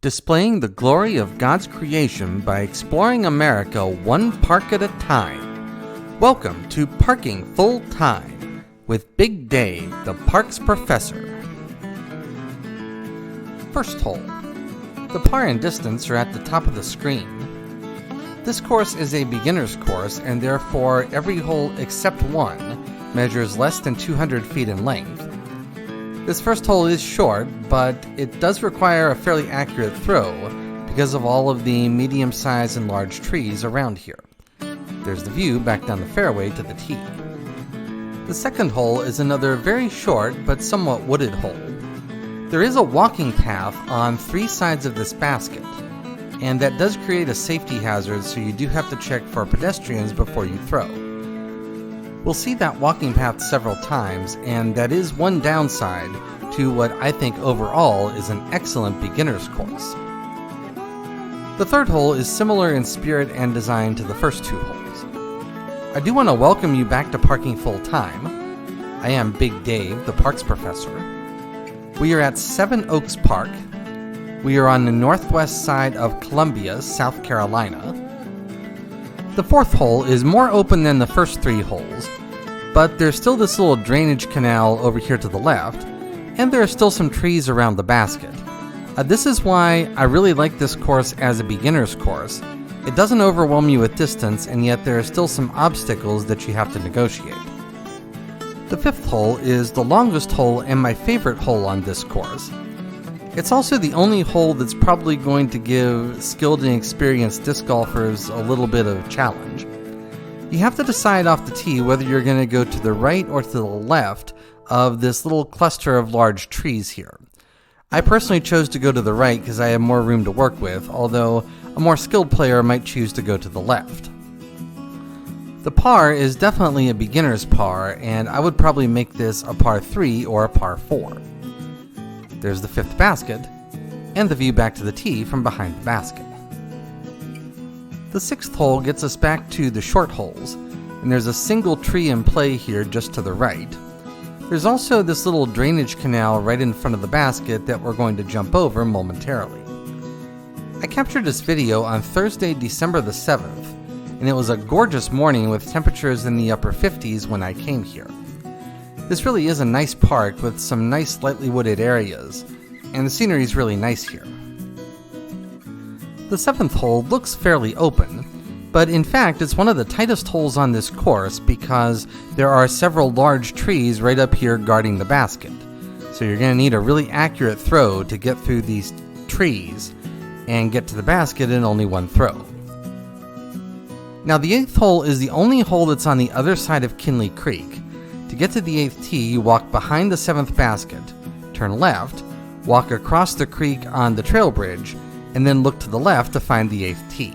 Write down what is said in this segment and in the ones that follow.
displaying the glory of God's creation by exploring America one park at a time. Welcome to Parking Full Time with Big Dave, the park's professor. First hole. The par and distance are at the top of the screen. This course is a beginner's course, and therefore every hole except one measures less than 200 feet in length. This first hole is short, but it does require a fairly accurate throw because of all of the medium-sized and large trees around here. There's the view back down the fairway to the tee. The second hole is another very short but somewhat wooded hole. There is a walking path on three sides of this basket, and that does create a safety hazard, so you do have to check for pedestrians before you throw. We'll see that walking path several times, and that is one downside to what I think overall is an excellent beginner's course. The third hole is similar in spirit and design to the first two holes. I do want to welcome you back to Parking Full Time. I am Big Dave, the parks professor. We are at Seven Oaks Park. We are on the northwest side of Columbia, South Carolina. The fourth hole is more open than the first three holes, but there's still this little drainage canal over here to the left, and there are still some trees around the basket. This is why I really like this course as a beginner's course. It doesn't overwhelm you with distance, and yet there are still some obstacles that you have to negotiate. The fifth hole is the longest hole and my favorite hole on this course. It's also the only hole that's probably going to give skilled and experienced disc golfers a little bit of challenge. You have to decide off the tee whether you're going to go to the right or to the left of this little cluster of large trees here. I personally chose to go to the right because I have more room to work with, although a more skilled player might choose to go to the left. The par is definitely a beginner's par, and I would probably make this a par 3 or a par 4. There's the fifth basket, and the view back to the tee from behind the basket. The sixth hole gets us back to the short holes, and there's a single tree in play here just to the right. There's also this little drainage canal right in front of the basket that we're going to jump over momentarily. I captured this video on Thursday, December the 7th, and it was a gorgeous morning with temperatures in the upper 50s when I came here. This really is a nice park with some nice lightly wooded areas, and the scenery is really nice here. The seventh hole looks fairly open, but in fact it's one of the tightest holes on this course because there are several large trees right up here guarding the basket. So you're going to need a really accurate throw to get through these trees and get to the basket in only one throw. Now the eighth hole is the only hole that's on the other side of Kinley Creek. To get to the eighth tee, you walk behind the seventh basket, turn left, walk across the creek on the trail bridge, and then look to the left to find the eighth tee.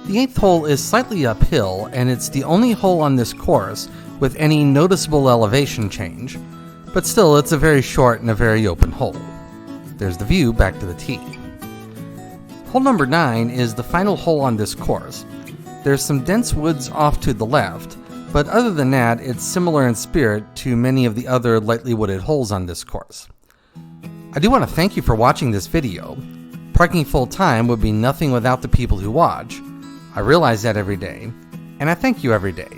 The eighth hole is slightly uphill, and it's the only hole on this course with any noticeable elevation change, but still it's a very short and a very open hole. There's the view back to the tee. Hole number 9 is the final hole on this course. There's some dense woods off to the left, but other than that, it's similar in spirit to many of the other lightly wooded holes on this course. I do want to thank you for watching this video. Parking Full Time would be nothing without the people who watch. I realize that every day, and I thank you every day.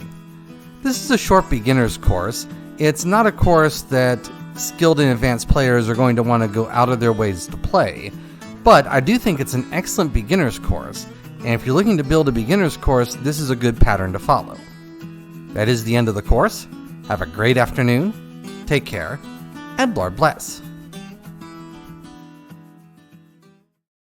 This is a short beginner's course. It's not a course that skilled and advanced players are going to want to go out of their ways to play, but I do think it's an excellent beginner's course, and if you're looking to build a beginner's course, this is a good pattern to follow. That is the end of the course. Have a great afternoon, take care, and Lord bless.